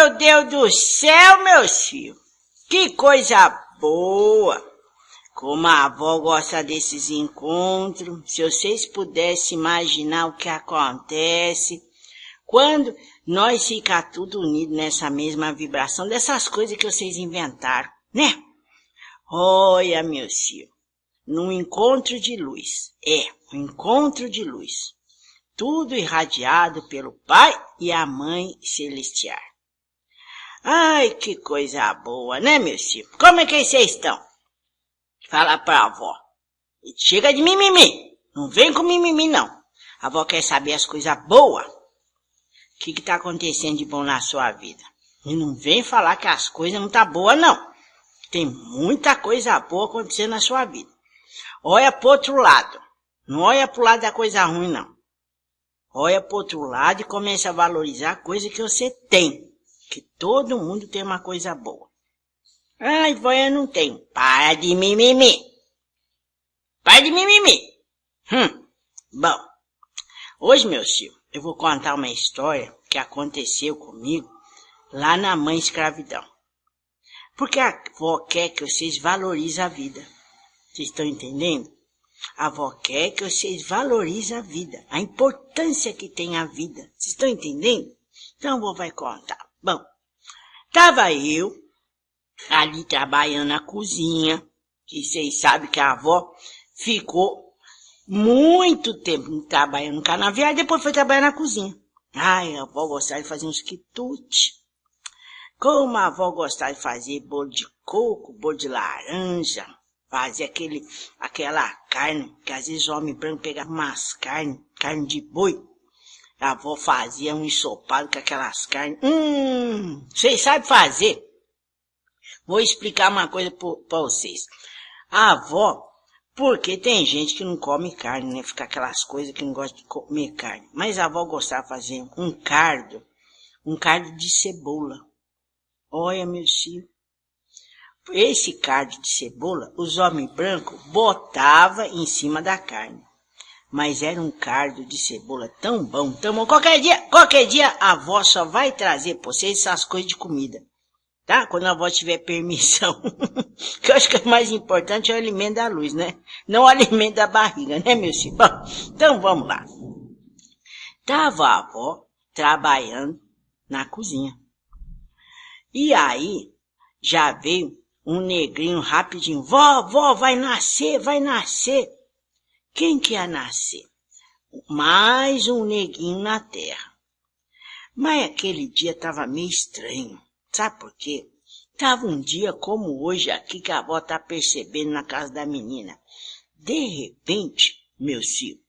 meu Deus do céu, meus filhos. Que coisa boa. Como a avó gosta desses encontros. Se vocês pudessem imaginar o que acontece quando nós fica tudo unido nessa mesma vibração dessas coisas que vocês inventaram, né? Olha, meus filhos, num encontro de luz. Um encontro de luz. Tudo irradiado pelo Pai e a Mãe Celestial. Ai, que coisa boa, né, meus filhos? Como é que vocês estão? Fala pra avó. Chega de mimimi. Não vem com mimimi, não. A avó quer saber as coisas boas. O que tá acontecendo de bom na sua vida? E não vem falar que as coisas não tá boas, não. Tem muita coisa boa acontecendo na sua vida. Olha pro outro lado. Não olha pro lado da coisa ruim, não. Olha pro outro lado e começa a valorizar a coisa que você tem. Que todo mundo tem uma coisa boa. Ai, vó, eu não tenho. Para de mimimi. Para de mimimi. Bom, hoje, meus filhos, eu vou contar uma história que aconteceu comigo lá na mãe escravidão. Porque a avó quer que vocês valorizem a vida. Vocês estão entendendo? A avó quer que vocês valorizem a vida. A importância que tem a vida. Vocês estão entendendo? Então a avó vai contar. Bom, tava eu ali trabalhando na cozinha. Que vocês sabem que a avó ficou muito tempo trabalhando no canavial e depois foi trabalhar na cozinha. Ai, a avó gostava de fazer uns quitutes. Como a avó gostava de fazer bolo de coco, bolo de laranja, fazer aquela carne, que às vezes o homem branco pegava umas carne de boi. A avó fazia um ensopado com aquelas carnes. Vocês sabem fazer? Vou explicar uma coisa pra vocês. A avó, porque tem gente que não come carne, né? Fica aquelas coisas que não gosta de comer carne. Mas a avó gostava de fazer um cardo de cebola. Olha, meus filhos. Esse cardo de cebola, os homens brancos botavam em cima da carne. Mas era um cardo de cebola tão bom, tão bom. Qualquer dia a avó só vai trazer pra vocês essas coisas de comida. Tá? Quando a avó tiver permissão. Que eu acho que o mais importante é o alimento da luz, né? Não o alimento da barriga, né, meu filho? Bom, então vamos lá. Tava a avó trabalhando na cozinha. E aí, já veio um negrinho rapidinho. Vó, vai nascer. Quem que ia nascer? Mais um neguinho na terra. Mas aquele dia tava meio estranho. Sabe por quê? Tava um dia como hoje aqui que a avó tá percebendo na casa da menina. De repente, meu filho,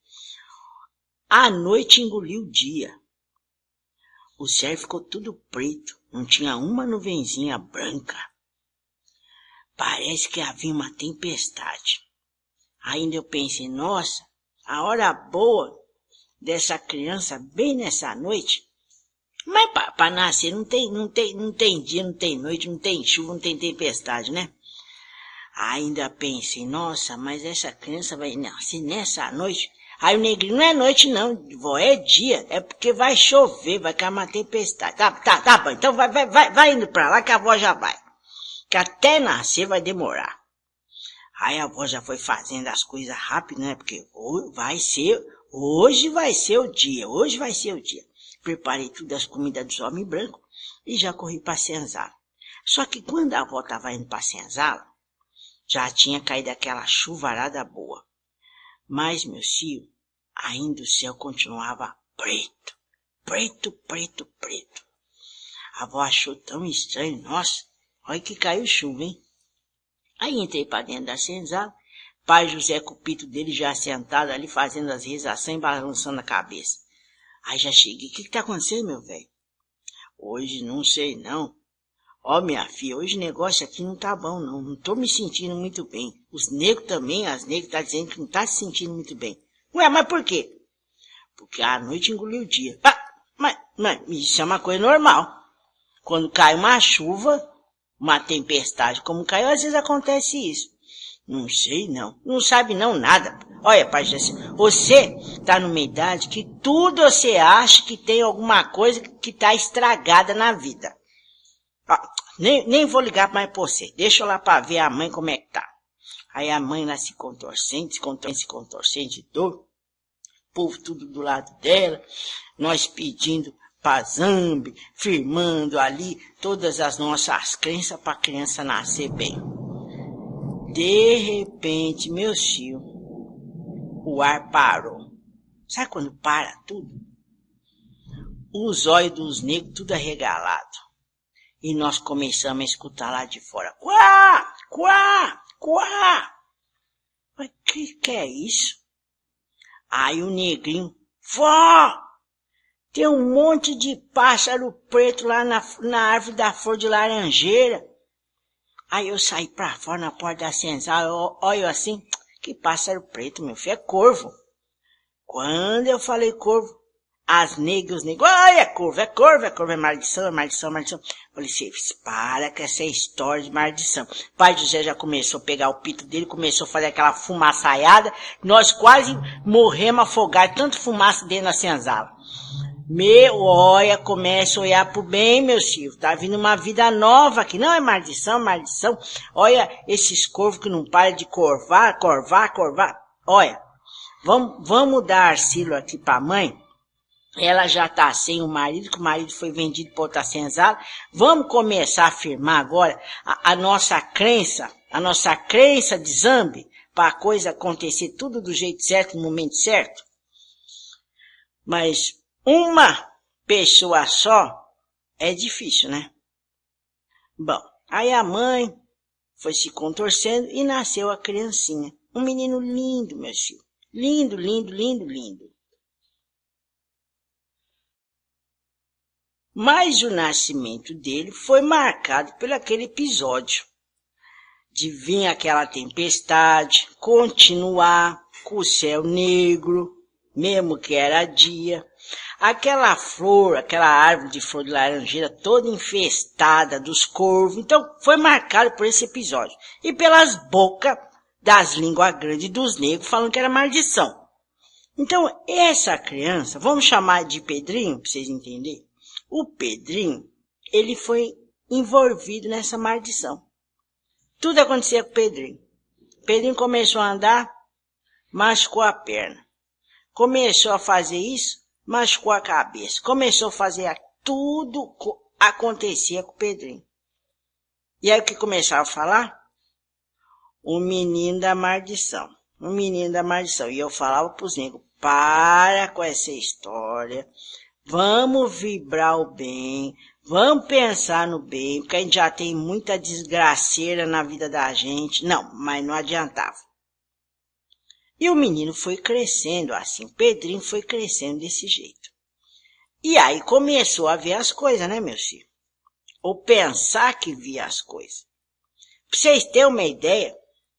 a noite engoliu o dia. O céu ficou tudo preto, não tinha uma nuvenzinha branca. Parece que havia uma tempestade. Ainda eu pensei, nossa, a hora boa dessa criança bem nessa noite. Mas para nascer não tem dia, não tem noite, não tem chuva, não tem tempestade, né? Ainda pensei, nossa, mas essa criança vai nascer nessa noite. Aí o negrinho, não é noite não, vó, é dia, é porque vai chover, vai cair uma tempestade. Tá bom, então vai indo pra lá que a avó já vai. Que até nascer vai demorar. Aí a avó já foi fazendo as coisas rápido, né? Porque hoje vai ser o dia. Preparei tudo as comidas dos homens brancos e já corri pra senzala. Só que quando a avó tava indo pra senzala, já tinha caído aquela chuvarada boa. Mas, meu filho, ainda o céu continuava preto. A avó achou tão estranho, nossa, olha que caiu chuva, hein? Aí entrei pra dentro da senzala, pai José com o pito dele já sentado ali fazendo as rezações e balançando a cabeça. Aí já cheguei, o que tá acontecendo, meu velho? Hoje não sei não. Ó, minha filha, hoje o negócio aqui não tá bom não, não tô me sentindo muito bem. Os negros também, as negras tá dizendo que não tá se sentindo muito bem. Ué, mas por quê? Porque a noite engoliu o dia. Mas isso é uma coisa normal. Quando cai uma chuva, uma tempestade como caiu, às vezes acontece isso. Não sei não, não sabe não nada. Olha, pai, você tá numa idade que tudo você acha que tem alguma coisa que tá estragada na vida. Ah, nem vou ligar mais pra você. Deixa eu lá pra ver a mãe como é que tá. Aí a mãe lá se contorcendo de dor. O povo tudo do lado dela. Nós pedindo pra Zambi, firmando ali todas as nossas crenças pra criança nascer bem. De repente, meu tio, o ar parou. Sabe quando para tudo? Os olhos dos negros tudo arregalado. E nós começamos a escutar lá de fora. Quá! Quá! Quá! Mas que é isso? Aí o negrinho, vó! Tem um monte de pássaro preto lá na árvore da flor de laranjeira. Aí eu saí pra fora na porta da senzala, olho assim, que pássaro preto, meu filho, é corvo. Quando eu falei corvo, as negras, os negros, é corvo, é maldição, é maldição, é maldição. Falei, vocês, para com essa história de maldição. Pai José já começou a pegar o pito dele, começou a fazer aquela fumaçaiada, nós quase morremos afogados, tanto fumaça dentro da senzala. Olha, começa a olhar pro bem, meu filho. Tá vindo uma vida nova aqui. Não é maldição, maldição. Olha esses corvos que não param de corvar. Olha, vamos dar Arcílio aqui pra mãe. Ela já tá sem o marido, que o marido foi vendido pra outra senzala. Vamos começar a afirmar agora a nossa crença de Zambi, pra coisa acontecer tudo do jeito certo, no momento certo. Mas uma pessoa só é difícil, né? Bom, aí a mãe foi se contorcendo e nasceu a criancinha. Um menino lindo, meu filho. Lindo, lindo, lindo, lindo. Mas o nascimento dele foi marcado por aquele episódio de vir aquela tempestade, continuar com o céu negro, mesmo que era dia. Aquela flor, aquela árvore de flor de laranjeira toda infestada dos corvos. Então, foi marcado por esse episódio. E pelas bocas das línguas grandes dos negros falando que era maldição. Então, essa criança, vamos chamar de Pedrinho, para vocês entenderem. O Pedrinho, ele foi envolvido nessa maldição. Tudo acontecia com o Pedrinho. O Pedrinho começou a andar, machucou a perna. Começou a fazer isso, machucou a cabeça. Começou a fazer tudo acontecia com o Pedrinho. E aí o que começava a falar? O menino da maldição. O menino da maldição. E eu falava pros negros, para com essa história. Vamos vibrar o bem. Vamos pensar no bem. Porque a gente já tem muita desgraceira na vida da gente. Não, mas não adiantava. E o menino foi crescendo assim. O Pedrinho foi crescendo desse jeito. E aí começou a ver as coisas, né, meu filho? Ou pensar que via as coisas. Pra vocês terem uma ideia,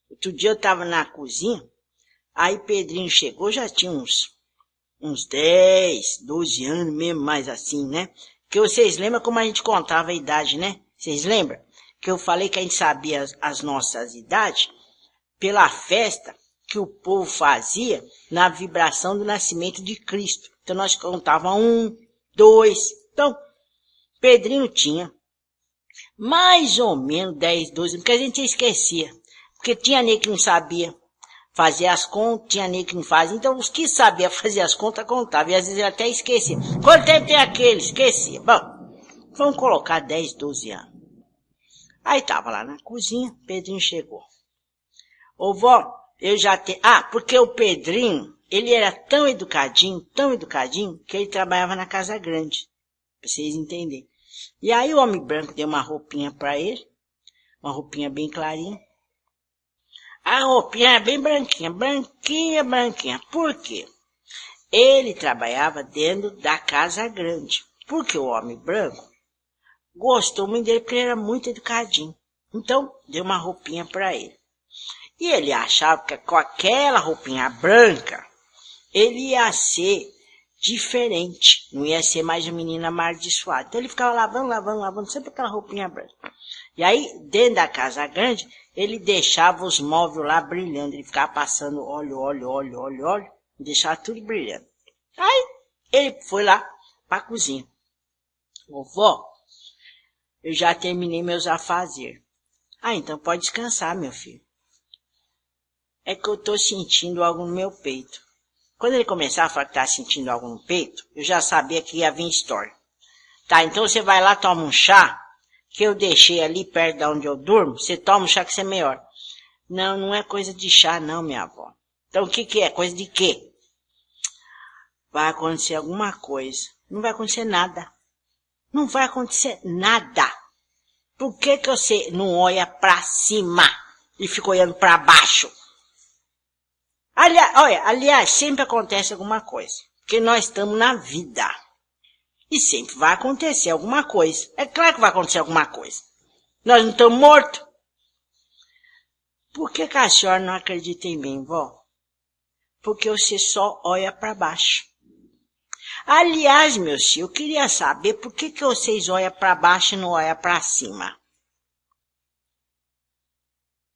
outro dia eu tava na cozinha, aí Pedrinho chegou, já tinha uns 10, 12 anos mesmo, mais assim, né? Que vocês lembram como a gente contava a idade, né? Vocês lembram? Que eu falei que a gente sabia as nossas idades pela festa que o povo fazia na vibração do nascimento de Cristo. Então nós contávamos 1, 2. Então, Pedrinho tinha mais ou menos 10, 12 anos, porque a gente esquecia. Porque tinha nego que não sabia fazer as contas, tinha nego que não fazia. Então, os que sabiam fazer as contas, contavam. E às vezes ele até esquecia. Quanto tempo tem aquele? Esquecia. Bom, vamos colocar 10, 12 anos. Aí tava lá na cozinha, Pedrinho chegou. Ô vó, eu já tenho... Ah, porque o Pedrinho, ele era tão educadinho, que ele trabalhava na Casa Grande. Pra vocês entenderem. E aí o homem branco deu uma roupinha pra ele. Uma roupinha bem clarinha. A roupinha era bem branquinha. Por quê? Ele trabalhava dentro da Casa Grande. Porque o homem branco gostou muito dele porque ele era muito educadinho. Então, deu uma roupinha pra ele. E ele achava que com aquela roupinha branca, ele ia ser diferente. Não ia ser mais um menino amaldiçoado. Então ele ficava lavando, sempre aquela roupinha branca. E aí, dentro da Casa Grande, ele deixava os móveis lá brilhando. Ele ficava passando óleo, e deixava tudo brilhando. Aí, ele foi lá pra cozinha. Vovó, Eu já terminei meus afazeres. Ah, então pode descansar, meu filho. É que eu tô sentindo algo no meu peito. Quando ele começar a falar que tá sentindo algo no peito, eu já sabia que ia vir história. Tá, então você vai lá, toma um chá, que eu deixei ali perto de onde eu durmo, você toma um chá que você é melhor. Não, não é coisa de chá não, minha avó. Então o que é? Coisa de quê? Vai acontecer alguma coisa. Não vai acontecer nada. Não vai acontecer nada. Por que você não olha pra cima e fica olhando pra baixo? Aliás, sempre acontece alguma coisa. Porque nós estamos na vida. E sempre vai acontecer alguma coisa. É claro que vai acontecer alguma coisa. Nós não estamos mortos. Por que a senhora não acredita em mim, vó? Porque você só olha para baixo. Aliás, meu filho, eu queria saber por que vocês olham para baixo e não olham para cima.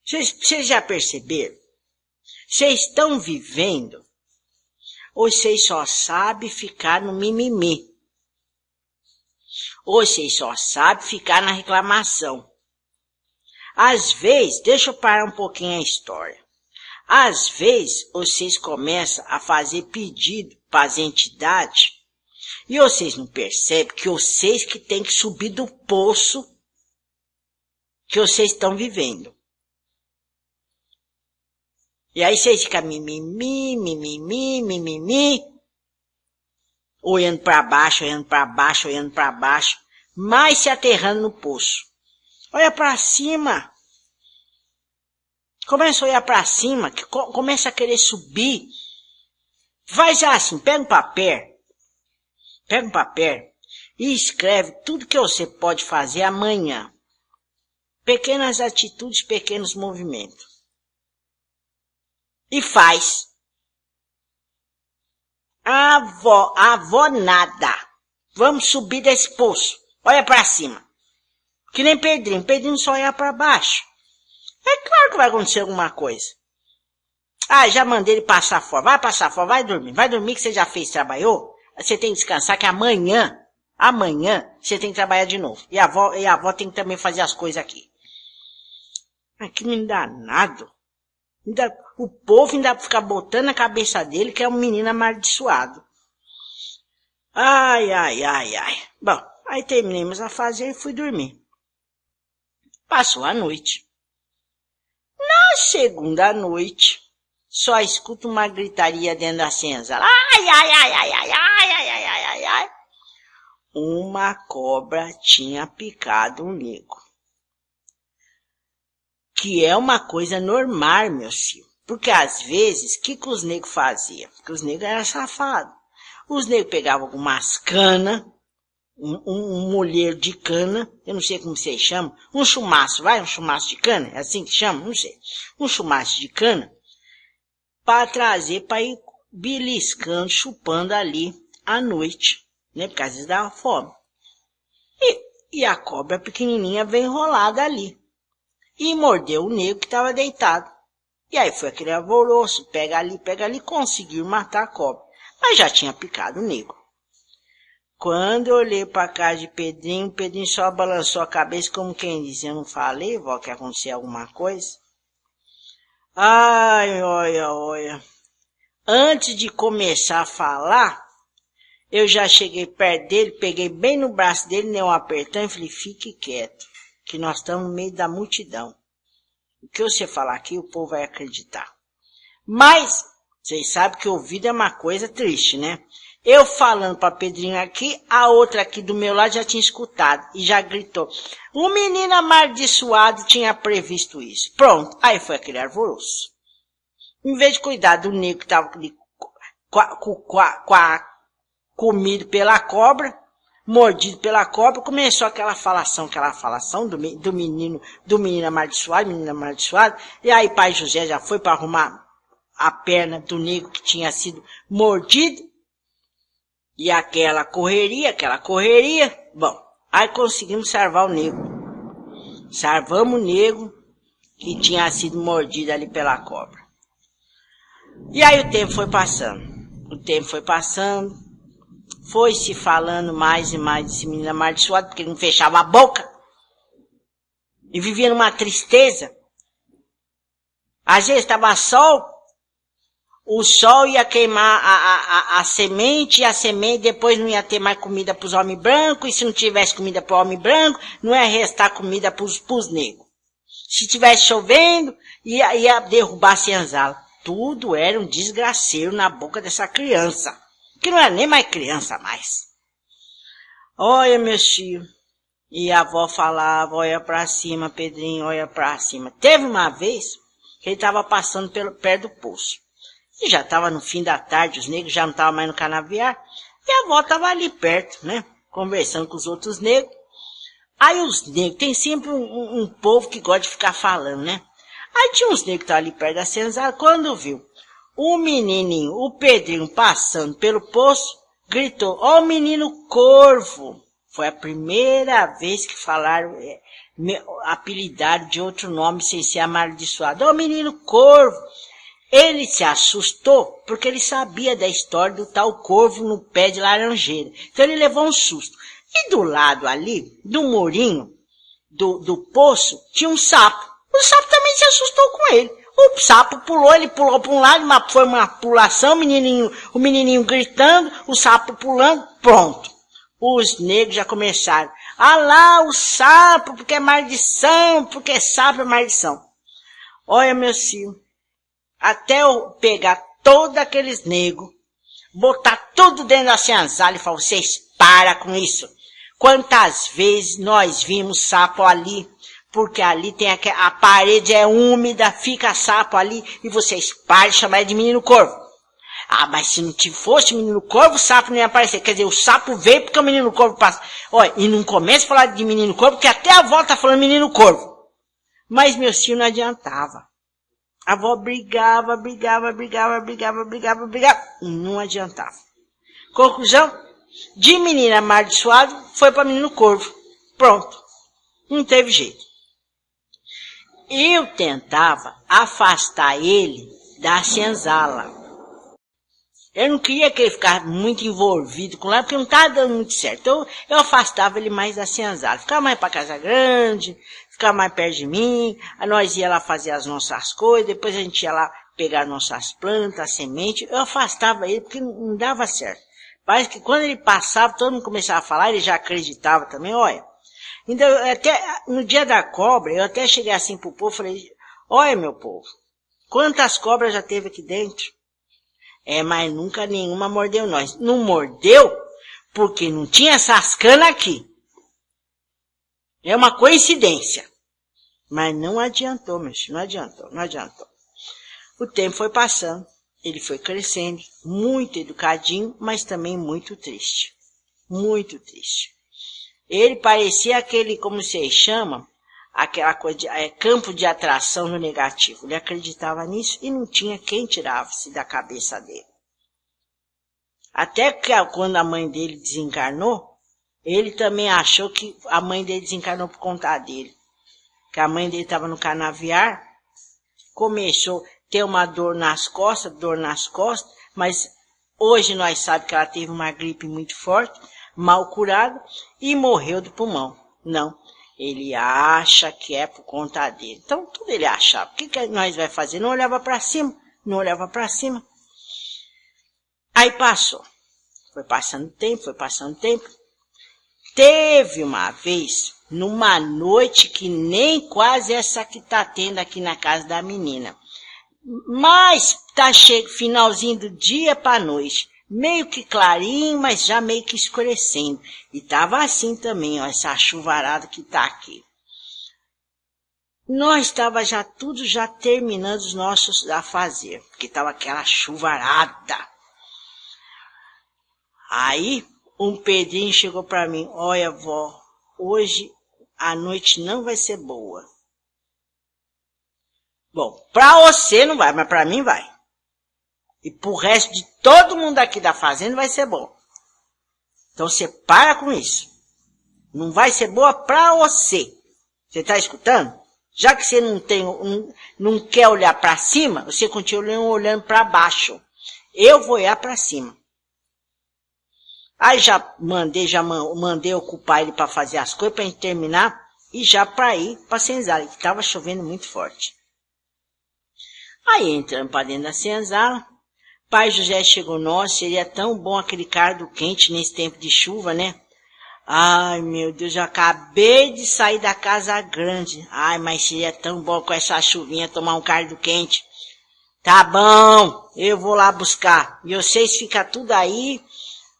Vocês já perceberam? Vocês estão vivendo ou vocês só sabem ficar no mimimi? Ou vocês só sabem ficar na reclamação? Às vezes, deixa eu parar um pouquinho a história. Às vezes, vocês começam a fazer pedido para as entidades e vocês não percebem que vocês que têm que subir do poço que vocês estão vivendo. E aí vocês ficam mimimi, olhando para baixo, mas se aterrando no poço. Olha para cima. Começa a olhar para cima, que começa a querer subir. Faz assim, pega um papel e escreve tudo que você pode fazer amanhã. Pequenas atitudes, pequenos movimentos. E faz. Avó nada. Vamos subir desse poço. Olha para cima. Que nem Pedrinho. Pedrinho só olha para baixo. É claro que vai acontecer alguma coisa. Ah, já mandei ele passar fora. Vai passar fora, vai dormir. Vai dormir que você já fez, trabalhou. Você tem que descansar que amanhã você tem que trabalhar de novo. E a avó tem que também fazer as coisas aqui. Aqui não dá nada. O povo ainda fica botando na cabeça dele que é um menino amaldiçoado. Ai. Bom, aí terminamos a fazer e fui dormir. Passou a noite. Na segunda noite, só escuto uma gritaria dentro da senzala. Ai. Uma cobra tinha picado um nego. Que é uma coisa normal, meu filho. Porque às vezes, o que os negros faziam? Porque os negros eram safados. Os negros pegavam algumas canas, um molheiro de cana, eu não sei como vocês chamam, um chumaço de cana, é assim que chama? Não sei. Um chumaço de cana, para trazer, para ir beliscando, chupando ali à noite, né? Porque às vezes dava fome. E a cobra pequenininha veio enrolada ali. E mordeu o negro que estava deitado. E aí foi aquele alvoroço, pega ali, conseguiu matar a cobra. Mas já tinha picado o negro. Quando eu olhei para a casa de Pedrinho, Pedrinho só balançou a cabeça como quem diz, eu não falei, vó, que ia acontecer alguma coisa? Ai, olha. Antes de começar a falar, eu já cheguei perto dele, peguei bem no braço dele, dei um apertão e falei, fique quieto, que nós estamos no meio da multidão. O que você falar aqui, o povo vai acreditar. Mas, vocês sabem que ouvido é uma coisa triste, né? Eu falando para Pedrinho aqui, a outra aqui do meu lado já tinha escutado e já gritou. O menino amaldiçoado tinha previsto isso. Pronto, aí foi aquele alvoroço. Em vez de cuidar do negro que estava comido pela cobra, mordido pela cobra, começou aquela falação do menino amaldiçoado, e aí pai José já foi para arrumar a perna do negro que tinha sido mordido, e aquela correria, bom, aí conseguimos salvar o negro. Salvamos o negro que tinha sido mordido ali pela cobra. E aí o tempo foi passando, foi se falando mais e mais desse menino amaldiçoado, porque ele não fechava a boca. e vivia numa tristeza. Às vezes estava sol, o sol ia queimar a semente, e a semente depois não ia ter mais comida para os homens brancos, e se não tivesse comida para o homem branco, não ia restar comida para os negros. Se tivesse chovendo, ia derrubar a senzala. Tudo era um desgraceiro na boca dessa criança, que não era nem mais criança mais. Olha, meu tio. E a avó falava, olha pra cima, Pedrinho, olha pra cima. Teve uma vez que ele estava passando perto do poço. E já estava no fim da tarde, os negros já não estavam mais no canavial. E a avó estava ali perto, né? Conversando com os outros negros. Aí os negros, tem sempre um povo que gosta de ficar falando, né? Aí tinha uns negros que estavam ali perto da senzala, quando viu o menininho, o Pedrinho, passando pelo poço, gritou, ó o menino corvo. Foi a primeira vez que falaram, apelidaram de outro nome sem ser amaldiçoado. Ó o menino corvo. Ele se assustou porque ele sabia da história do tal corvo no pé de laranjeira. Então ele levou um susto. E do lado ali, do murinho, do poço, tinha um sapo. O sapo também se assustou com ele. O sapo pulou, ele pulou para um lado, foi uma pulação, o menininho gritando, o sapo pulando, pronto. Os negros já começaram. Ah lá, o sapo, porque é maldição, porque sapo é maldição. Olha, meu filho, até eu pegar todos aqueles negros, botar tudo dentro da senzala e falar, vocês param com isso. Quantas vezes nós vimos sapo ali, porque ali tem a parede é úmida, fica sapo ali, e vocês param de chamar de menino corvo. Ah, mas se não fosse menino corvo, o sapo não ia aparecer. Quer dizer, o sapo veio porque o menino corvo passa. Olha, e não comece a falar de menino corvo, porque até a avó tá falando menino corvo. Mas meu filho não adiantava. A avó brigava. Não adiantava. Conclusão, de menino amaldiçoado, foi para menino corvo. Pronto. Não teve jeito. Eu tentava afastar ele da senzala. Eu não queria que ele ficasse muito envolvido com ela, porque não estava dando muito certo. Então, eu afastava ele mais da senzala. Ficava mais para Casa Grande, ficava mais perto de mim. Aí nós ia lá fazer as nossas coisas, depois a gente ia lá pegar nossas plantas, sementes. Eu afastava ele porque não dava certo. Parece que quando ele passava, todo mundo começava a falar, ele já acreditava também, olha. Então, até no dia da cobra, eu até cheguei assim pro povo e falei, olha, meu povo, quantas cobras já teve aqui dentro? Mas nunca nenhuma mordeu nós. Não mordeu porque não tinha essas canas aqui. É uma coincidência. Mas não adiantou, meu filho, não adiantou. O tempo foi passando, ele foi crescendo, muito educadinho, mas também muito triste. Muito triste. Ele parecia aquele, como se chama, aquela coisa de campo de atração no negativo. Ele acreditava nisso e não tinha quem tirasse da cabeça dele. Até que quando a mãe dele desencarnou, ele também achou que a mãe dele desencarnou por conta dele. Que a mãe dele estava no canavial, começou a ter uma dor nas costas, mas hoje nós sabemos que ela teve uma gripe muito forte, mal curada, e morreu do pulmão. Não. Ele acha que é por conta dele. Então, tudo ele achava. O que nós vai fazer? Não olhava para cima. Aí passou. Foi passando tempo. Teve uma vez, numa noite que nem quase essa que tá tendo aqui na casa da menina. Mas tá finalzinho do dia pra noite. Meio que clarinho, mas já meio que escurecendo. E tava assim também, ó, essa chuvarada que tá aqui. Nós estava tudo já terminando os nossos afazer, porque tava aquela chuvarada. Aí, um Pedrinho chegou para mim, olha, vó, hoje a noite não vai ser boa. Bom, pra você não vai, mas pra mim vai. E pro resto de todo mundo aqui da fazenda vai ser bom. Então você para com isso. Não vai ser boa pra você. Você tá escutando? Já que você não quer olhar pra cima, você continua olhando pra baixo. Eu vou olhar pra cima. Aí já mandei ocupar ele pra fazer as coisas, pra gente terminar e já para ir para a senzala, que estava chovendo muito forte. Aí entrando para dentro da senzala, pai José chegou, nossa, seria tão bom aquele cardo quente nesse tempo de chuva, né? Ai, meu Deus, eu acabei de sair da casa grande. Ai, mas seria tão bom com essa chuvinha tomar um cardo quente. Tá bom, eu vou lá buscar. E vocês ficam tudo aí,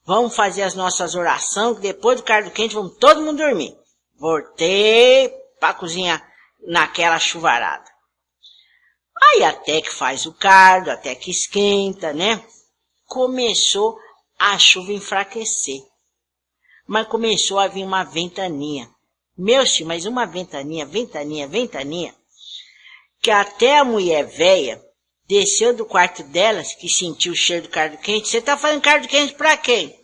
vamos fazer as nossas orações, que depois do cardo quente vamos todo mundo dormir. Voltei pra cozinha naquela chuvarada. Aí até que faz o cardo, até que esquenta, né? Começou a chuva enfraquecer. Mas começou a vir uma ventania. Meu filho, mas uma ventania, que até a mulher velha desceu do quarto delas, que sentiu o cheiro do cardo quente. Você tá fazendo cardo quente pra quem?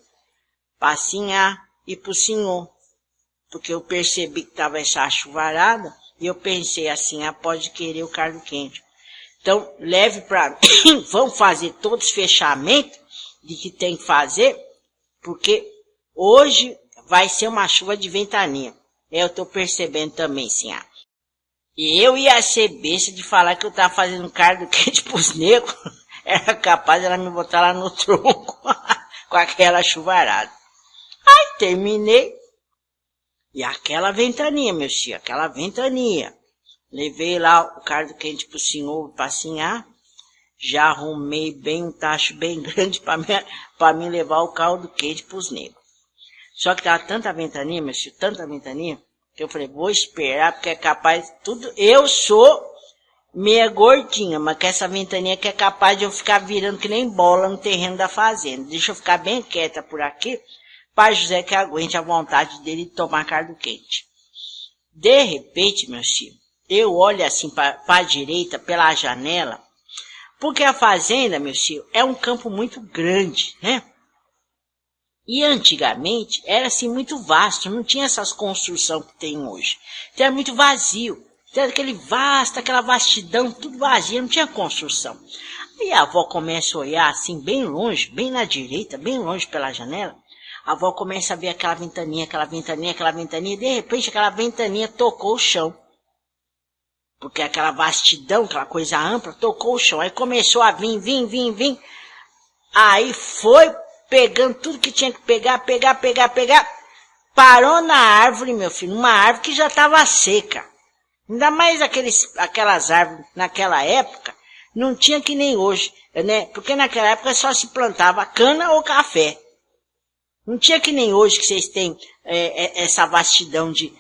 Pra sinhar e pro senhor. Porque eu percebi que tava essa chuvarada, e eu pensei assim, pode querer o cardo quente. Então, leve pra mim, vamos fazer todos os fechamentos de que tem que fazer, porque hoje vai ser uma chuva de ventania. Eu tô percebendo também, sim. E eu ia ser besta de falar que eu tava fazendo cardo quente pros negros. Era capaz de ela me botar lá no tronco com aquela chuvarada. Aí terminei. E aquela ventania, meu filho, aquela ventania. Levei lá o cardo quente pro senhor passear. Já arrumei bem um tacho bem grande para mim levar o caldo quente pros negros. Só que tava tanta ventania, meu filho, tanta ventania, que eu falei, vou esperar, porque é capaz, tudo, eu sou meia gordinha, mas que essa ventania que é capaz de eu ficar virando que nem bola no terreno da fazenda. Deixa eu ficar bem quieta por aqui, pai José que aguente a vontade dele de tomar cardo quente. De repente, meu filho, eu olho assim para a direita, pela janela, porque a fazenda, meu filho, é um campo muito grande, né? E antigamente era assim muito vasto, não tinha essas construções que tem hoje. Então era muito vazio, então era aquela vastidão, tudo vazio, não tinha construção. Aí a avó começa a olhar assim bem longe, bem na direita, bem longe pela janela. A avó começa a ver aquela ventania, de repente aquela ventania tocou o chão. Porque aquela vastidão, aquela coisa ampla, tocou o chão. Aí começou a vir. Aí foi pegando tudo que tinha que pegar. Parou na árvore, meu filho, numa árvore que já estava seca. Ainda mais aquelas árvores naquela época, não tinha que nem hoje, né? Porque naquela época só se plantava cana ou café. Não tinha que nem hoje que vocês têm essa vastidão de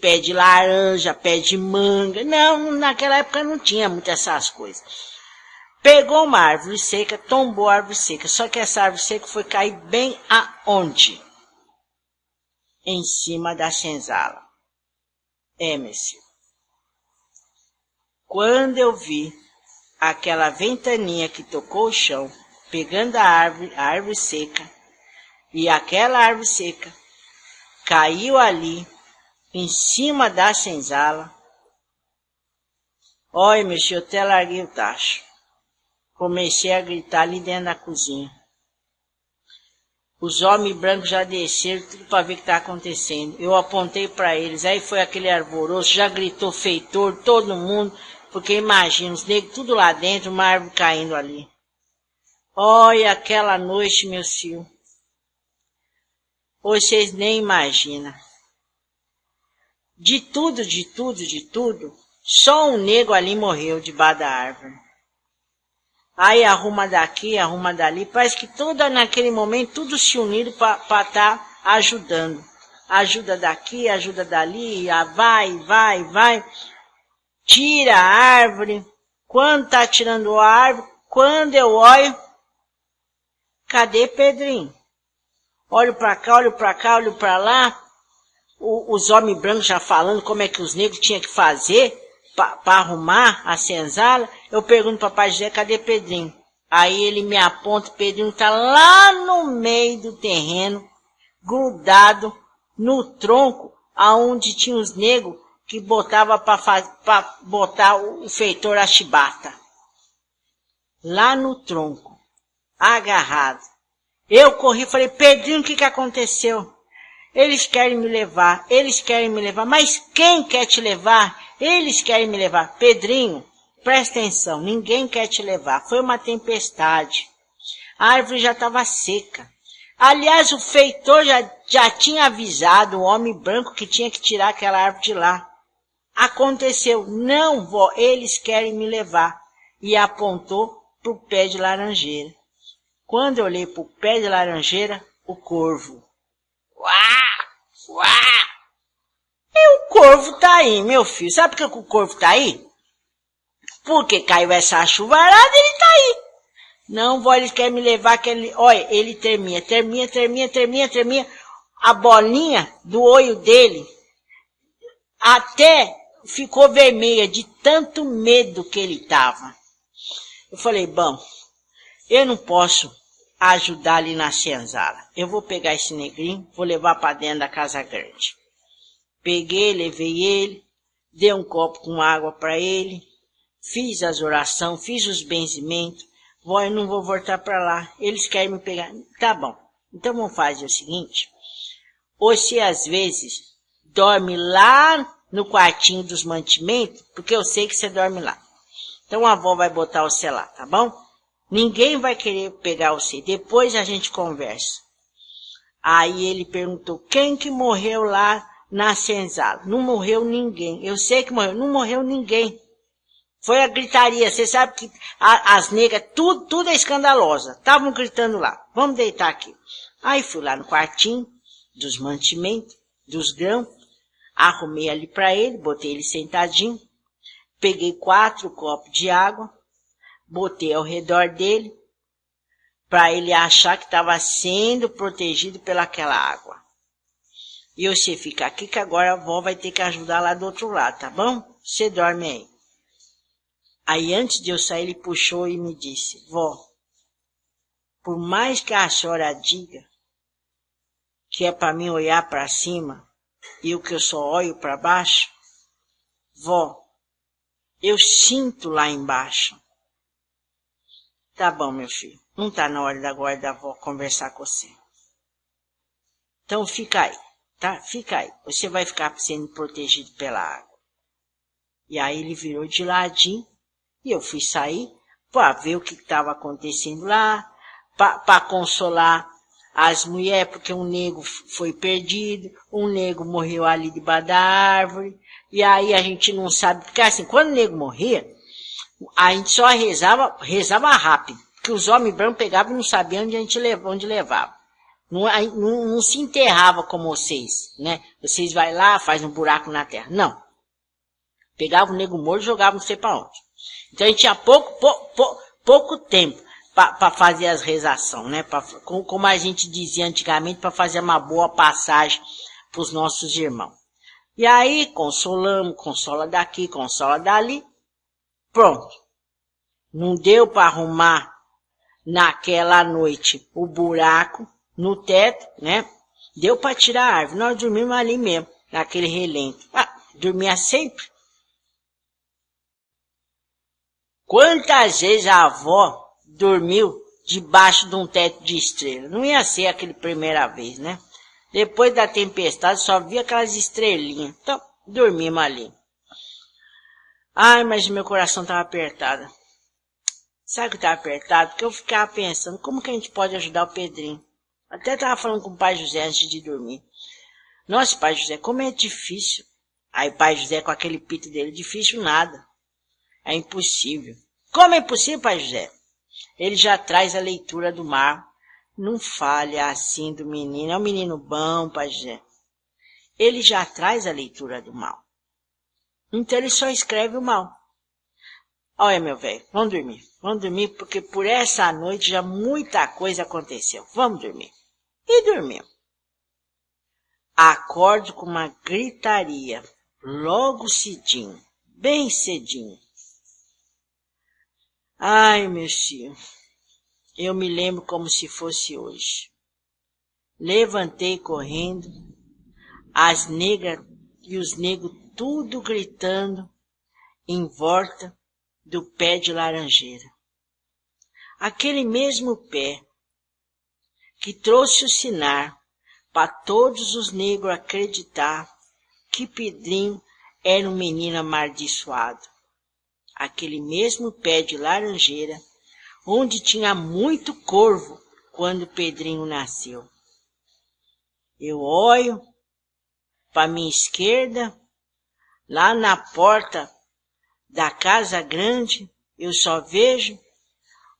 pé de laranja, pé de manga. Não, naquela época não tinha muitas essas coisas. Pegou uma árvore seca, tombou a árvore seca. Só que essa árvore seca foi cair bem aonde? Em cima da senzala. Meu filho. Quando eu vi aquela ventania que tocou o chão, pegando a árvore seca, e aquela árvore seca caiu ali, em cima da senzala. Olha, meu filho, eu até larguei o tacho. Comecei a gritar ali dentro da cozinha. Os homens brancos já desceram, tudo para ver o que está acontecendo. Eu apontei para eles, aí foi aquele alvoroço, já gritou feitor, todo mundo, porque imagina, os negros tudo lá dentro, uma árvore caindo ali. Olha aquela noite, meu filho. Vocês nem imaginam. De tudo, só um negro ali morreu debaixo da árvore. Aí arruma daqui, arruma dali, parece que toda naquele momento, tudo se uniram para estar ajudando. Ajuda daqui, ajuda dali, vai. Tira a árvore. Quando tá tirando a árvore, quando eu olho, cadê Pedrinho? Olho para cá, olho para lá. Os homens brancos já falando como é que os negros tinham que fazer para arrumar a senzala. Eu pergunto para papai José, cadê Pedrinho? Aí ele me aponta, Pedrinho está lá no meio do terreno, grudado no tronco, aonde tinha os negros que botava para botar o feitor a chibata. Lá no tronco, agarrado. Eu corri e falei, Pedrinho, o que aconteceu? Eles querem me levar, eles querem me levar. Mas quem quer te levar? Eles querem me levar. Pedrinho, presta atenção, ninguém quer te levar. Foi uma tempestade. A árvore já estava seca. Aliás, o feitor já tinha avisado o homem branco que tinha que tirar aquela árvore de lá. Aconteceu. Não, vó, eles querem me levar. E apontou para o pé de laranjeira. Quando eu olhei para o pé de laranjeira, o corvo. Uá! Uá! E o corvo tá aí, meu filho. Sabe por que o corvo tá aí? Porque caiu essa chuvarada, ele tá aí. Não, vó, ele quer me levar, olha, ele termina. A bolinha do olho dele até ficou vermelha de tanto medo que ele tava. Eu falei, bom, eu não posso ajudar ali na senzala. Eu vou pegar esse negrinho, vou levar para dentro da casa grande. Peguei, levei ele, dei um copo com água para ele, fiz as orações, fiz os benzimentos. Vó, eu não vou voltar para lá. Eles querem me pegar. Tá bom. Então vamos fazer o seguinte. Você às vezes dorme lá no quartinho dos mantimentos, porque eu sei que você dorme lá. Então a avó vai botar você lá, tá bom? Ninguém vai querer pegar você. Depois a gente conversa. Aí ele perguntou, quem que morreu lá na senzala? Não morreu ninguém. Eu sei que morreu. Não morreu ninguém. Foi a gritaria. Você sabe que as negras, tudo é escandalosa. Estavam gritando lá. Vamos deitar aqui. Aí fui lá no quartinho dos mantimentos, dos grãos. Arrumei ali para ele, botei ele sentadinho. Peguei 4 copos de água. Botei ao redor dele. Para ele achar que estava sendo protegido pelaquela água. E você fica aqui que agora a avó vai ter que ajudar lá do outro lado, tá bom? Você dorme aí. Aí antes de eu sair, ele puxou e me disse, vó, por mais que a senhora diga que é para mim olhar para cima e o que eu só olho para baixo, vó, eu sinto lá embaixo. Tá bom, meu filho, não tá na hora agora da avó conversar com você. Então fica aí, tá? Fica aí, você vai ficar sendo protegido pela água. E aí ele virou de ladinho. E eu fui sair para ver o que estava acontecendo lá, para consolar as mulheres, porque um nego foi perdido, um nego morreu ali debaixo da árvore, e aí a gente não sabe, porque assim, quando o nego morria, a gente só rezava rápido, porque os homens brancos pegavam e não sabiam onde levava. Não se enterrava como vocês, né? Vocês vai lá, faz um buraco na terra. Não. Pegava o nego morto e jogava não sei para onde. Então a gente tinha pouco tempo para fazer as rezações, né? Como a gente dizia antigamente, para fazer uma boa passagem para os nossos irmãos. E aí consolamos, consola daqui, consola dali. Pronto. Não deu para arrumar naquela noite o buraco no teto, né? Deu para tirar a árvore. Nós dormimos ali mesmo, naquele relento. Dormia sempre. Quantas vezes a avó dormiu debaixo de um teto de estrela? Não ia ser aquela primeira vez, né? Depois da tempestade só via aquelas estrelinhas. Então, dormimos ali. Ai, mas meu coração estava apertado. Sabe que estava apertado? Porque eu ficava pensando, como que a gente pode ajudar o Pedrinho? Até estava falando com o pai José antes de dormir. Nossa, pai José, como é difícil. Aí pai José com aquele pito dele, difícil nada. É impossível. Como é impossível, pai José? Ele já traz a leitura do mar. Não fale assim do menino. É um menino bom, pai José. Ele já traz a leitura do mal. Então ele só escreve o mal. Olha, meu velho, vamos dormir. Vamos dormir porque por essa noite já muita coisa aconteceu. Vamos dormir. E dormimos. Acordo com uma gritaria. Logo cedinho. Bem cedinho. Ai, meu filho, eu me lembro como se fosse hoje. Levantei correndo, as negras e os negros tudo gritando em volta do pé de laranjeira. Aquele mesmo pé que trouxe o sinal para todos os negros acreditar que Pedrinho era um menino amaldiçoado. Aquele mesmo pé de laranjeira, onde tinha muito corvo quando Pedrinho nasceu. Eu olho para minha esquerda, lá na porta da casa grande, eu só vejo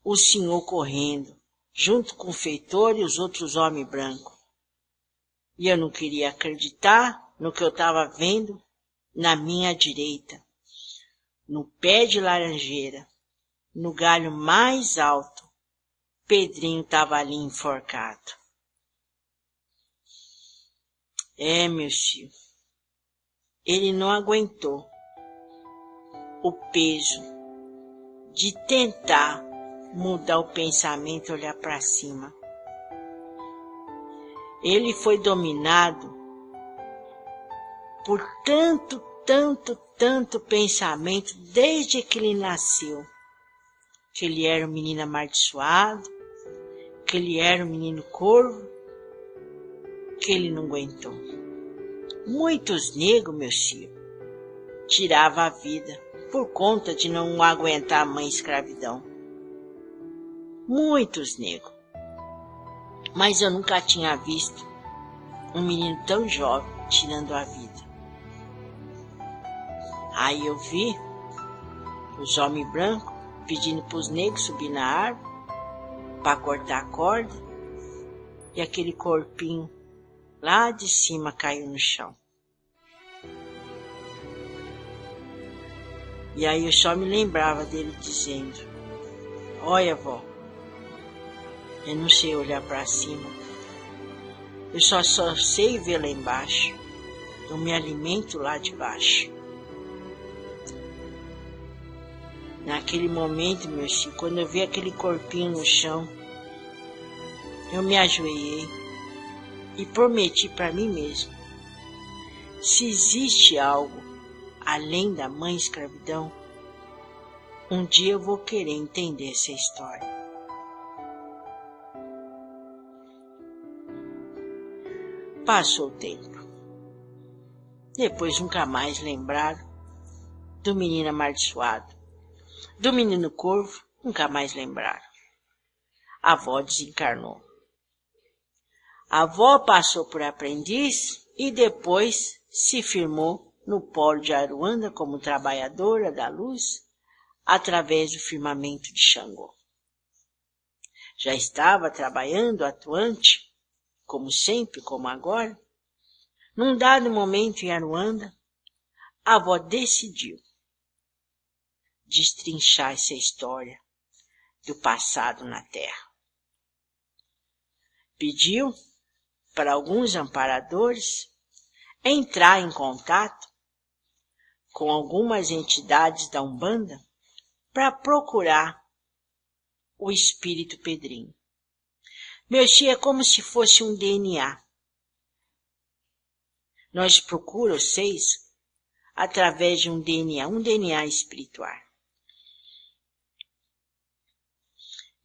o senhor correndo, junto com o feitor e os outros homens brancos. E eu não queria acreditar no que eu estava vendo na minha direita, no pé de laranjeira, no galho mais alto. Pedrinho estava ali enforcado. Meu filho, ele não aguentou o peso de tentar mudar o pensamento e olhar para cima. Ele foi dominado por tanto pensamento desde que ele nasceu. Que ele era um menino amaldiçoado, que ele era um menino corvo, que ele não aguentou. Muitos negros, meu filho, tiravam a vida por conta de não aguentar a mãe escravidão. Muitos negros. Mas eu nunca tinha visto um menino tão jovem tirando a vida. Aí eu vi os homens brancos pedindo para os negros subir na árvore para cortar a corda, e aquele corpinho lá de cima caiu no chão. E aí eu só me lembrava dele dizendo: olha, vó, eu não sei olhar para cima, eu só sei ver lá embaixo, eu me alimento lá de baixo. Naquele momento, meu filho, quando eu vi aquele corpinho no chão, eu me ajoelhei e prometi para mim mesmo: se existe algo além da mãe escravidão, um dia eu vou querer entender essa história. Passou o tempo. Depois nunca mais lembraram do menino amaldiçoado. Do menino corvo, nunca mais lembraram. A avó desencarnou. A avó passou por aprendiz e depois se firmou no polo de Aruanda como trabalhadora da luz através do firmamento de Xangô. Já estava trabalhando, atuante, como sempre, como agora. Num dado momento em Aruanda, a avó decidiu destrinchar essa história do passado na Terra. Pediu para alguns amparadores entrar em contato com algumas entidades da Umbanda para procurar o espírito Pedrinho. Meu tio, é como se fosse um DNA. Nós procuramos vocês através de um DNA espiritual.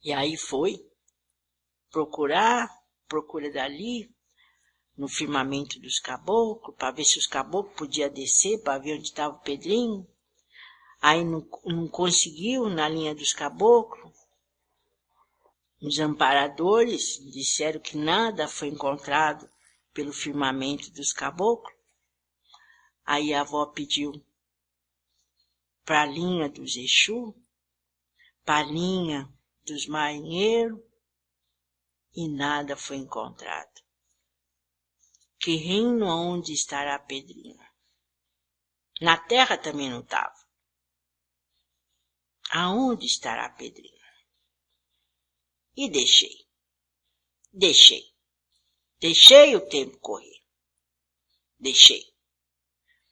E aí foi procura dali, no firmamento dos caboclos, para ver se os caboclos podiam descer, para ver onde estava o Pedrinho. Aí não conseguiu na linha dos caboclos. Os amparadores disseram que nada foi encontrado pelo firmamento dos caboclos. Aí a avó pediu para a linha dos Exu, para a linha dos marinheiros, e nada foi encontrado. Que reino onde estará Pedrinho? Na terra também não estava. Aonde estará Pedrinho? E deixei o tempo correr. Deixei.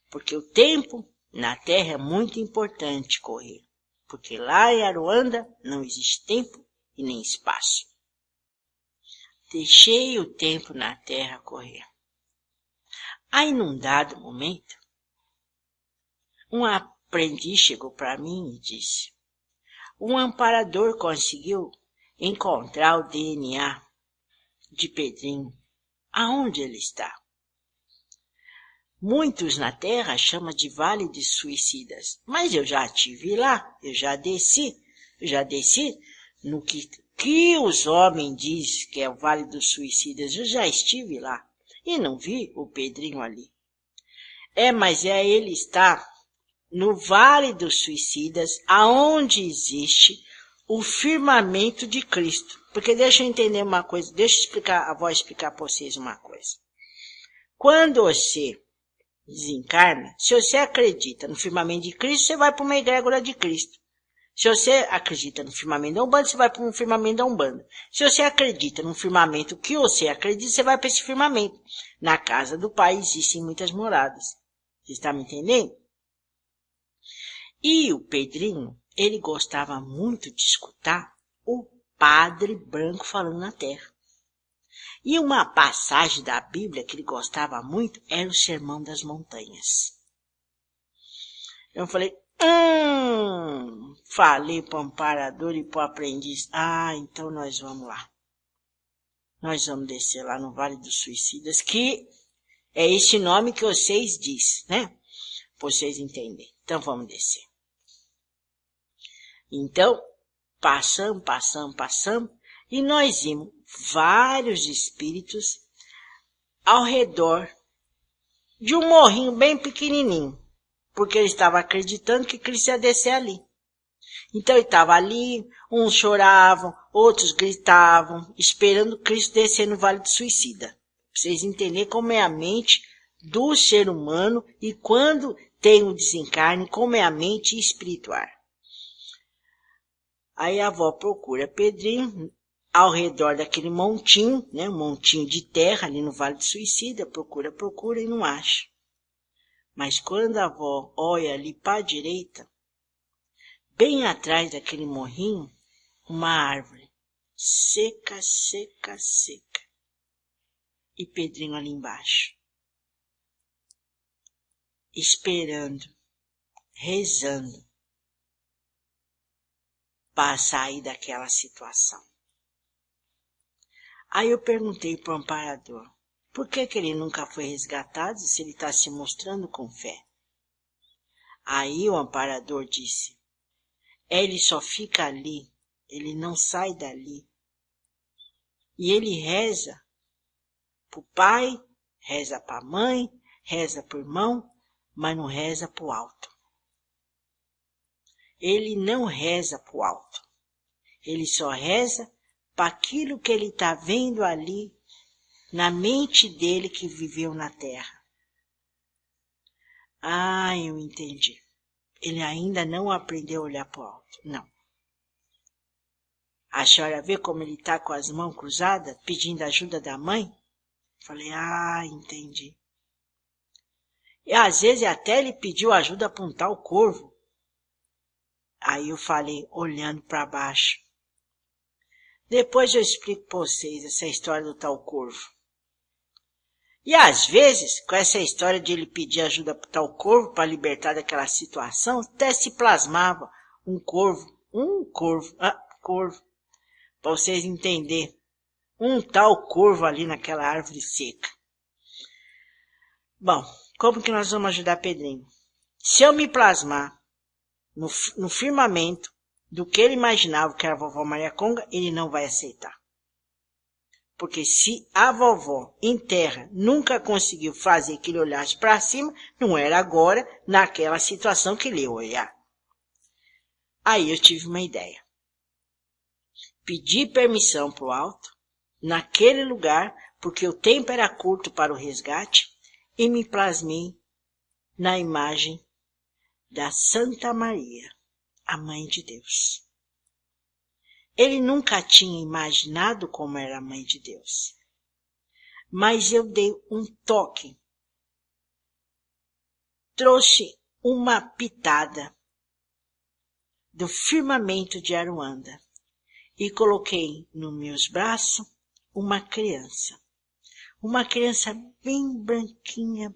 Porque o tempo na terra é muito importante correr. Porque lá em Aruanda não existe tempo e nem espaço. Deixei o tempo na terra correr. Aí, num dado momento, um aprendiz chegou para mim e disse: um amparador conseguiu encontrar o DNA de Pedrinho Aonde ele está? Muitos na terra chamam de Vale de Suicidas, mas eu já estive lá, eu já desci no que os homens dizem que é o Vale dos Suicidas, eu já estive lá e não vi o Pedrinho ali. Mas ele está no Vale dos Suicidas, aonde existe o firmamento de Cristo. Porque deixa eu entender uma coisa, a avó explicar para vocês uma coisa. Quando você desencarna, se você acredita no firmamento de Cristo, você vai para uma egrégora de Cristo. Se você acredita no firmamento da Umbanda, você vai para um firmamento da Umbanda. Se você acredita no firmamento que você acredita, você vai para esse firmamento. Na casa do Pai existem muitas moradas. Você está me entendendo? E o Pedrinho, ele gostava muito de escutar o Padre Branco falando na terra. E uma passagem da Bíblia que ele gostava muito era o Sermão das Montanhas. Eu falei, falei para o amparador e para o aprendiz, então nós vamos lá. Nós vamos descer lá no Vale dos Suicidas, que é esse nome que vocês dizem, né? Para vocês entenderem. Então vamos descer. Então, passamos, e nós vimos vários espíritos ao redor de um morrinho bem pequenininho, porque ele estava acreditando que Cristo ia descer ali. Então ele estava ali, uns choravam, outros gritavam, esperando Cristo descer no Vale do Suicida. Pra vocês entenderem como é a mente do ser humano e quando tem o desencarne, como é a mente espiritual. Aí a avó procura Pedrinho ao redor daquele montinho, né, um montinho de terra ali no Vale do Suicida, procura e não acha. Mas quando a avó olha ali para a direita, bem atrás daquele morrinho, uma árvore seca. E Pedrinho ali embaixo, esperando, rezando, para sair daquela situação. Aí eu perguntei para o amparador, por que ele nunca foi resgatado se ele está se mostrando com fé? Aí o amparador disse, ele só fica ali, ele não sai dali. E ele reza para o pai, reza para a mãe, reza para o irmão, mas não reza para o alto. Ele não reza para o alto. Ele só reza para aquilo que ele está vendo ali na mente dele que viveu na terra. Eu entendi. Ele ainda não aprendeu a olhar para o alto. Não. A senhora vê como ele está com as mãos cruzadas, pedindo ajuda da mãe? Falei, entendi. E às vezes até ele pediu ajuda para um tal corvo. Aí eu falei, olhando para baixo. Depois eu explico para vocês essa história do tal corvo. E às vezes, com essa história de ele pedir ajuda para tal corvo, para libertar daquela situação, até se plasmava um corvo, para vocês entenderem. Um tal corvo ali naquela árvore seca. Bom, como que nós vamos ajudar Pedrinho? Se eu me plasmar no firmamento do que ele imaginava que era a vovó Maria Conga, ele não vai aceitar. Porque se a vovó em terra nunca conseguiu fazer que ele olhasse para cima, não era agora, naquela situação que ele ia olhar. Aí eu tive uma ideia. Pedi permissão para o alto, naquele lugar, porque o tempo era curto para o resgate, e me plasmei na imagem da Santa Maria, a Mãe de Deus. Ele nunca tinha imaginado como era a Mãe de Deus. Mas eu dei um toque. Trouxe uma pitada do firmamento de Aruanda e coloquei nos meus braços uma criança. Uma criança bem branquinha,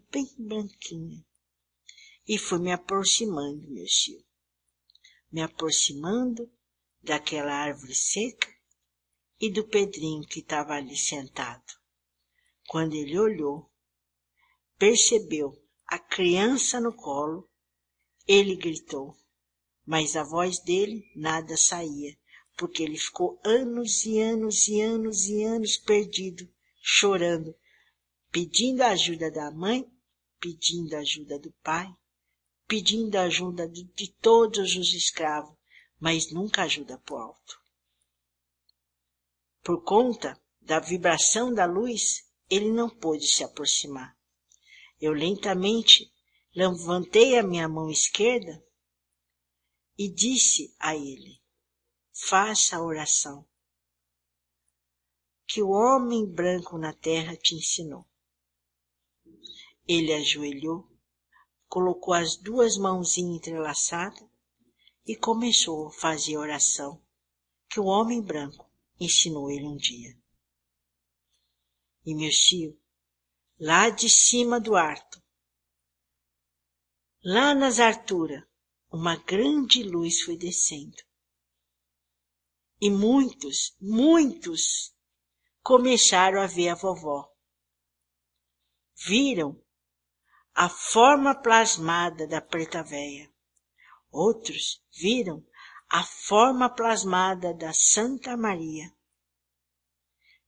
E fui me aproximando, meu filho. Me aproximando daquela árvore seca e do Pedrinho que estava ali sentado, Quando ele olhou, percebeu a criança no colo, ele gritou, mas a voz dele nada saía, porque ele ficou anos e anos e anos e anos perdido, chorando, pedindo a ajuda da mãe, pedindo a ajuda do pai, pedindo a ajuda de todos os escravos, mas nunca ajuda pro alto. Por conta da vibração da luz, ele não pôde se aproximar. Eu lentamente levantei a minha mão esquerda e disse a ele, faça a oração que o homem branco na terra te ensinou. Ele ajoelhou, colocou as duas mãozinhas entrelaçadas e começou a fazer a oração que o homem branco ensinou ele um dia. E meu tio, lá de cima do alto, lá nas alturas, uma grande luz foi descendo. E muitos começaram a ver a vovó. Viram a forma plasmada da preta véia. Outros viram a forma plasmada da Santa Maria.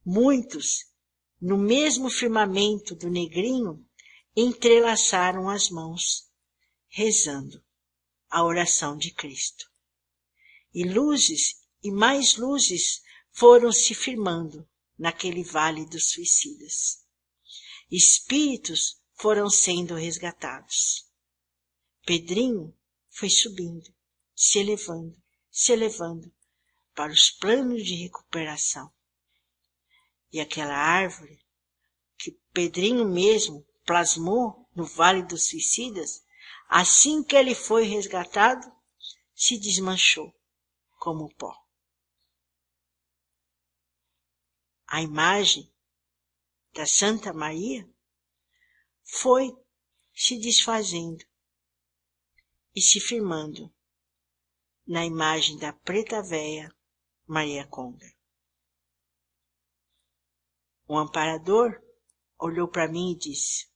Muitos, no mesmo firmamento do negrinho, entrelaçaram as mãos, rezando a oração de Cristo. E luzes e mais luzes foram se firmando naquele vale dos suicidas. Espíritos foram sendo resgatados. Pedrinho foi subindo, se elevando para os planos de recuperação. E aquela árvore que Pedrinho mesmo plasmou no Vale dos Suicidas, assim que ele foi resgatado, se desmanchou como pó. A imagem da Santa Maria foi se desfazendo e se firmando na imagem da preta véia Maria Conga. O amparador olhou para mim e disse,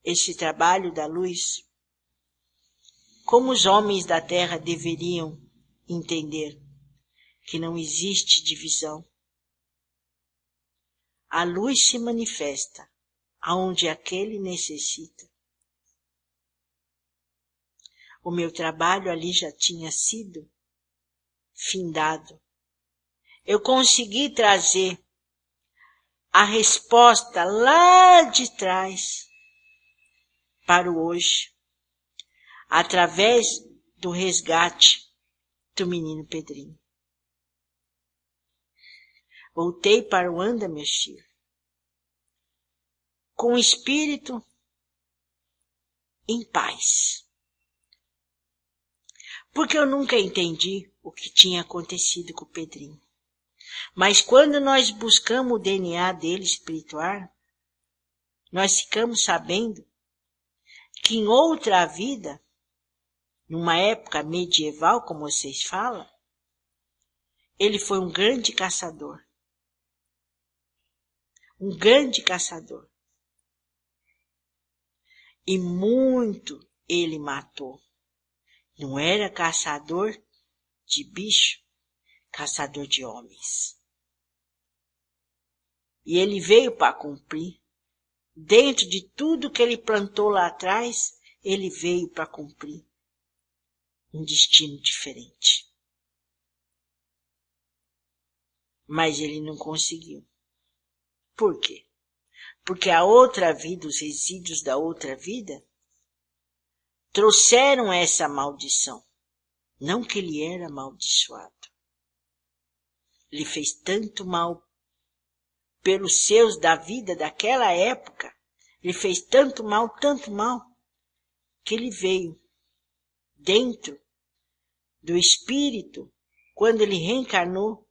esse trabalho da luz, como os homens da terra deveriam entender que não existe divisão. A luz se manifesta aonde aquele necessita. O meu trabalho ali já tinha sido findado. Eu consegui trazer a resposta lá de trás para o hoje, através do resgate do menino Pedrinho. Voltei para o Anda, meu tio, com o espírito em paz. Porque eu nunca entendi o que tinha acontecido com o Pedrinho. Mas quando nós buscamos o DNA dele espiritual, nós ficamos sabendo que em outra vida, numa época medieval, como vocês falam, ele foi um grande caçador. Um grande caçador. E muito ele matou. Não era caçador de bicho, caçador de homens. E ele veio para cumprir. Dentro de tudo que ele plantou lá atrás, ele veio para cumprir um destino diferente. Mas ele não conseguiu. Por quê? Porque a outra vida, os resíduos da outra vida, trouxeram essa maldição. Não que ele era amaldiçoado. Ele fez tanto mal pelos seus da vida daquela época. Ele fez tanto mal, que ele veio dentro do espírito. Quando ele reencarnou,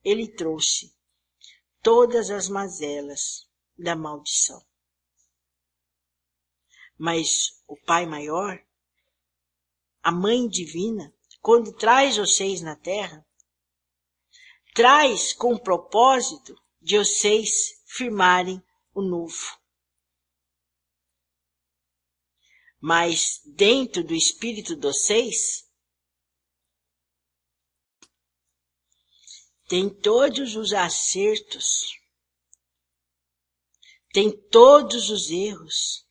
ele trouxe todas as mazelas da maldição. Mas o Pai Maior, a Mãe Divina, quando traz vocês na Terra, traz com o propósito de vocês firmarem o novo. Mas dentro do espírito de vocês, tem todos os acertos, tem todos os erros,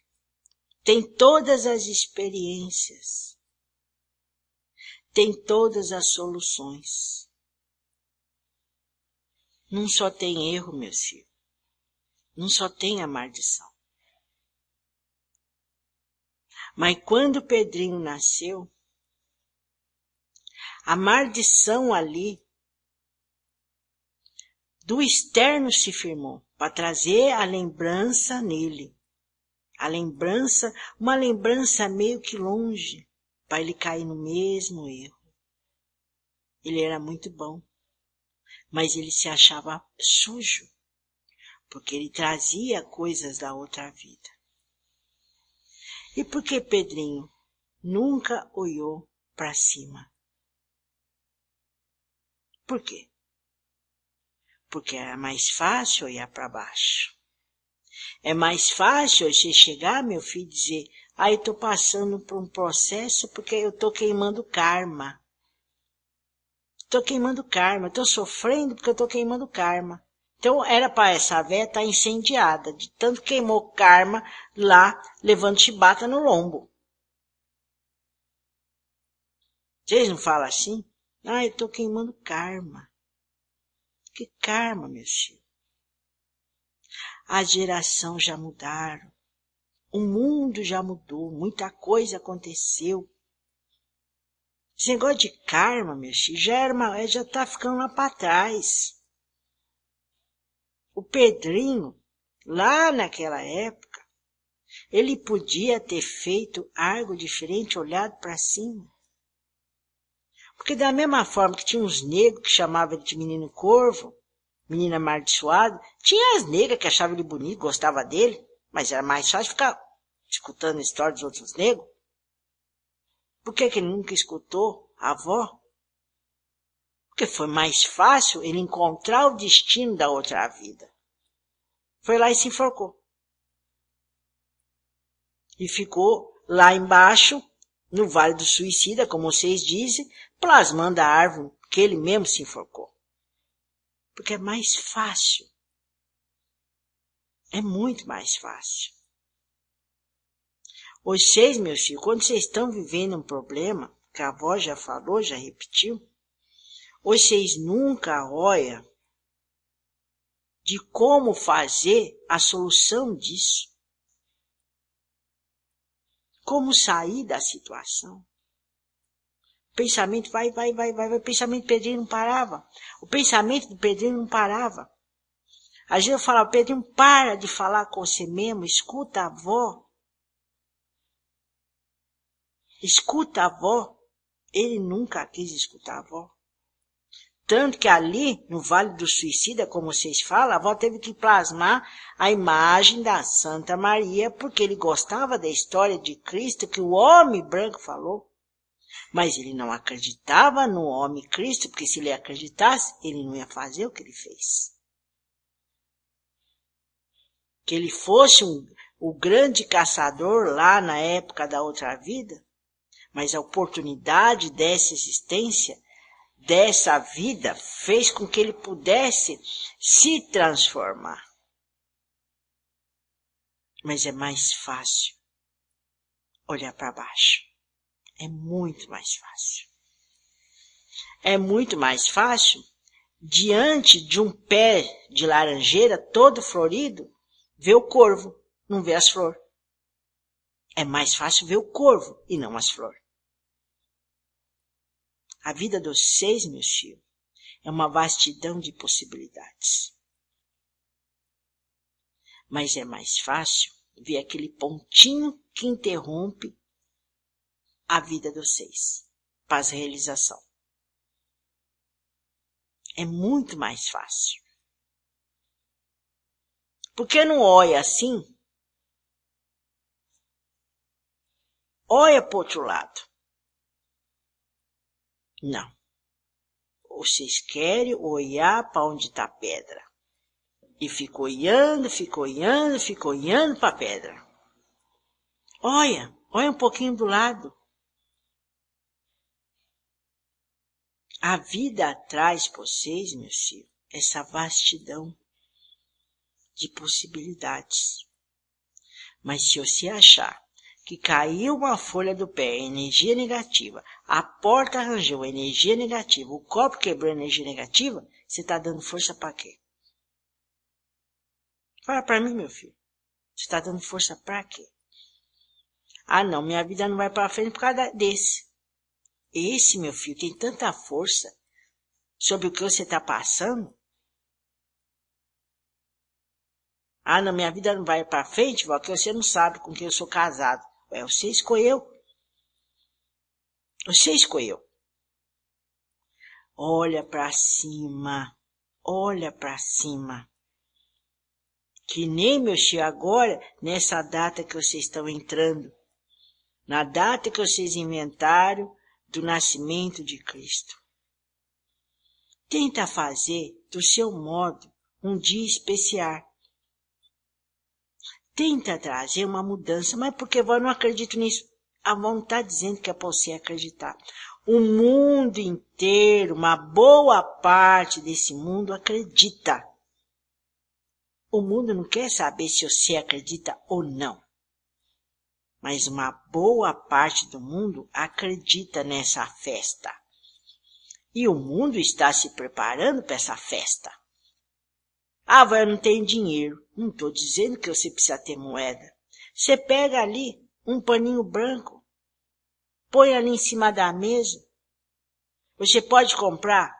tem todas as experiências, tem todas as soluções. Não só tem erro, meu filho, não só tem a maldição. Mas quando Pedrinho nasceu, a maldição ali do externo se firmou para trazer a lembrança nele. A lembrança, uma lembrança meio que longe, para ele cair no mesmo erro. Ele era muito bom, mas ele se achava sujo, porque ele trazia coisas da outra vida. E por que Pedrinho nunca olhou para cima? Por quê? Porque era mais fácil olhar para baixo. É mais fácil você chegar, meu filho, e dizer, eu estou passando por um processo porque eu estou queimando karma. Estou queimando karma, estou sofrendo porque eu estou queimando karma. Então era para essa véia estar incendiada, de tanto queimou karma lá, levando chibata no lombo. Vocês não falam assim? Eu estou queimando karma. Que karma, meu filho? As gerações já mudaram. O mundo já mudou. Muita coisa aconteceu. Esse negócio de karma, meu filho, já tá ficando lá para trás. O Pedrinho, lá naquela época, ele podia ter feito algo diferente, olhado para cima. Porque da mesma forma que tinha uns negros que chamavam ele de menino corvo, menina amaldiçoada, tinha as negras que achavam ele bonito, gostavam dele, mas era mais fácil ficar escutando a história dos outros negros. Por que ele nunca escutou a avó? Porque foi mais fácil ele encontrar o destino da outra vida. Foi lá e se enforcou. E ficou lá embaixo, no Vale do Suicida, como vocês dizem, plasmando a árvore que ele mesmo se enforcou. Porque é mais fácil. É muito mais fácil. Vocês, meus filhos, quando vocês estão vivendo um problema, que a avó já falou, já repetiu, vocês nunca olham de como fazer a solução disso. Como sair da situação. O pensamento vai. O pensamento do Pedrinho não parava. O pensamento do Pedrinho não parava. Às vezes eu falava, Pedrinho, para de falar com você mesmo, escuta a avó. Escuta a avó. Ele nunca quis escutar a avó. Tanto que ali, no Vale do Suicida, como vocês falam, a avó teve que plasmar a imagem da Santa Maria, porque ele gostava da história de Cristo que o homem branco falou. Mas ele não acreditava no homem Cristo, porque se ele acreditasse, ele não ia fazer o que ele fez. Que ele fosse o grande caçador lá na época da outra vida, mas a oportunidade dessa existência, dessa vida, fez com que ele pudesse se transformar. Mas é mais fácil olhar para baixo. É muito mais fácil. É muito mais fácil, diante de um pé de laranjeira todo florido, ver o corvo, não ver as flores. É mais fácil ver o corvo e não as flores. A vida dos seis, meus filhos, é uma vastidão de possibilidades. Mas é mais fácil ver aquele pontinho que interrompe a vida dos seis, para a realização. É muito mais fácil. Porque não olha assim? Olha para o outro lado. Não. Vocês querem olhar para onde está a pedra. E ficou olhando para a pedra. Olha um pouquinho do lado. A vida traz para vocês, meus filhos, essa vastidão de possibilidades. Mas se você achar que caiu uma folha do pé, energia negativa, a porta arranjou energia negativa, o copo quebrou energia negativa, você está dando força para quê? Fala para mim, meu filho. Você está dando força para quê? Ah, não, minha vida não vai para frente por causa desse. Esse, meu filho, tem tanta força sobre o que você está passando. Ah, não, minha vida não vai para frente, porque você não sabe com quem eu sou casado. Ué, você escolheu. Você escolheu. Olha para cima. Olha para cima. Que nem, meu filho, agora, nessa data que vocês estão entrando, na data que vocês inventaram do nascimento de Cristo. Tenta fazer do seu modo um dia especial. Tenta trazer uma mudança, mas porque eu não acredito nisso. A avó não está dizendo que é para você acreditar. O mundo inteiro, uma boa parte desse mundo acredita. O mundo não quer saber se você acredita ou não. Mas uma boa parte do mundo acredita nessa festa. E o mundo está se preparando para essa festa. Ah, eu não tenho dinheiro. Não estou dizendo que você precisa ter moeda. Você pega ali um paninho branco, põe ali em cima da mesa. Você pode comprar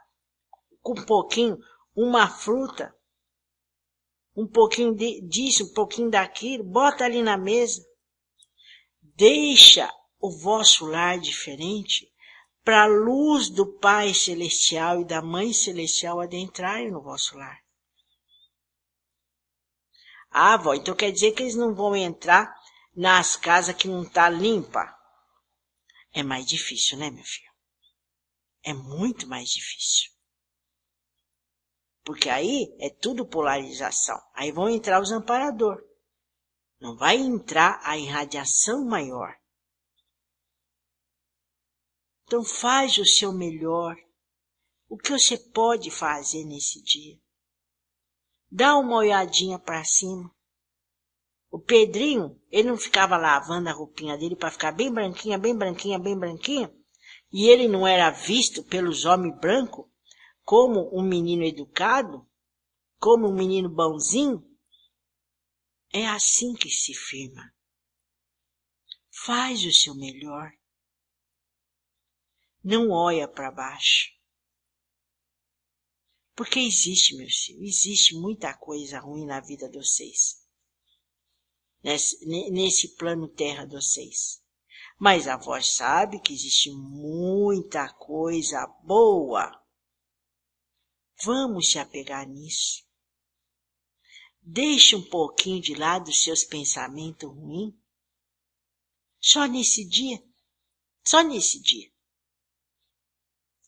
com um pouquinho uma fruta, um pouquinho disso, um pouquinho daquilo, bota ali na mesa. Deixa o vosso lar diferente para a luz do Pai Celestial e da Mãe Celestial adentrarem no vosso lar. Ah, vó, então quer dizer que eles não vão entrar nas casas que não tá limpa? É mais difícil, né, meu filho? É muito mais difícil. Porque aí é tudo polarização. Aí vão entrar os amparadores. Não vai entrar a irradiação maior. Então faz o seu melhor. O que você pode fazer nesse dia? Dá uma olhadinha para cima. O Pedrinho, ele não ficava lavando a roupinha dele para ficar bem branquinha, bem branquinha, bem branquinha? E ele não era visto pelos homens brancos como um menino educado? Como um menino bonzinho? É assim que se firma. Faz o seu melhor. Não olha para baixo. Porque existe, meus filhos, existe muita coisa ruim na vida de vocês. Nesse plano terra de vocês. Mas a voz sabe que existe muita coisa boa. Vamos se apegar nisso. Deixe um pouquinho de lado os seus pensamentos ruins. Só nesse dia. Só nesse dia.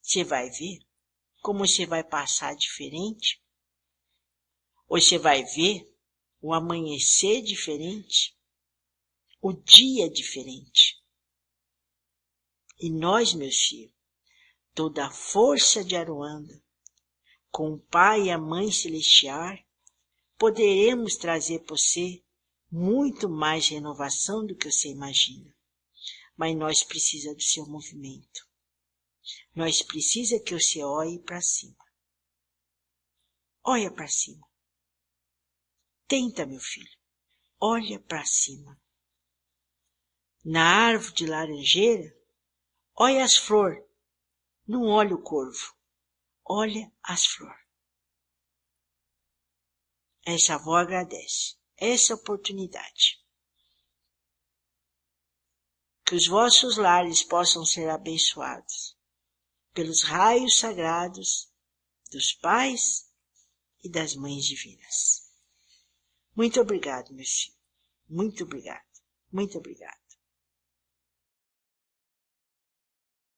Você vai ver como você vai passar diferente. Ou você vai ver o amanhecer diferente. O dia diferente. E nós, meus filhos, toda a força de Aruanda, com o Pai e a Mãe Celestial, poderemos trazer para você muito mais renovação do que você imagina. Mas nós precisamos do seu movimento. Nós precisamos que você olhe para cima. Olha para cima. Tenta, meu filho. Olha para cima. Na árvore de laranjeira, olha as flores. Não olha o corvo. Olha as flores. Essa avó agradece essa oportunidade. Que os vossos lares possam ser abençoados pelos raios sagrados dos pais e das mães divinas. Muito obrigado, meu filho. Muito obrigado. Muito obrigado.